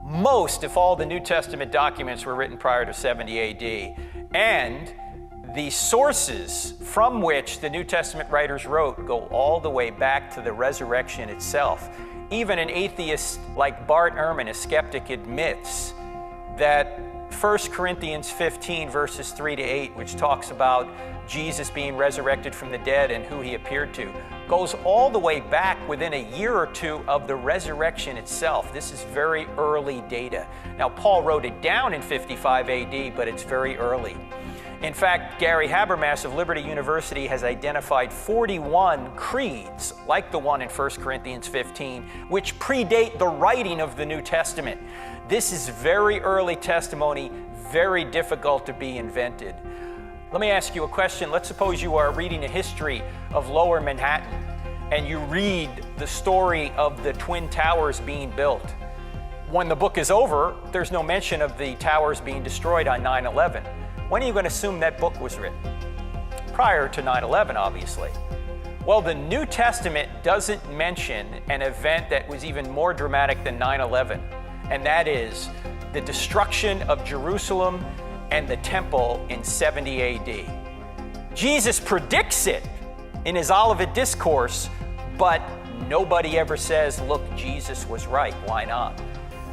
Most, if all, the New Testament documents were written prior to 70 AD, and the sources from which the New Testament writers wrote go all the way back to the resurrection itself. Even an atheist like Bart Ehrman, a skeptic, admits that 1 Corinthians 15, verses 3 to 8, which talks about Jesus being resurrected from the dead and who he appeared to, goes all the way back within a year or two of the resurrection itself. This is very early data. Now, Paul wrote it down in 55 AD, but it's very early. In fact, Gary Habermas of Liberty University has identified 41 creeds, like the one in 1 Corinthians 15, which predate the writing of the New Testament. This is very early testimony, very difficult to be invented. Let me ask you a question. Let's suppose you are reading a history of Lower Manhattan, and you read the story of the Twin Towers being built. When the book is over, there's no mention of the towers being destroyed on 9/11. When are you going to assume that book was written? Prior to 9/11, obviously. Well, the New Testament doesn't mention an event that was even more dramatic than 9/11, and that is the destruction of Jerusalem and the temple in 70 AD. Jesus predicts it in his Olivet Discourse, but nobody ever says, look, Jesus was right. Why not?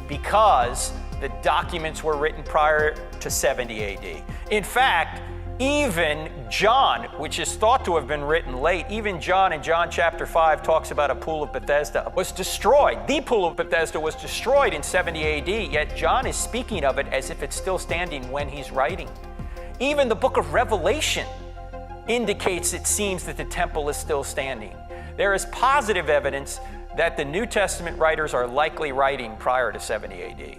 Because the documents were written prior to 70 AD. In fact, even John, which is thought to have been written late, even John in John chapter 5 talks about a pool of Bethesda was destroyed. The pool of Bethesda was destroyed in 70 AD, yet John is speaking of it as if it's still standing when he's writing. Even the book of Revelation indicates it seems that the temple is still standing. There is positive evidence that the New Testament writers are likely writing prior to 70 AD.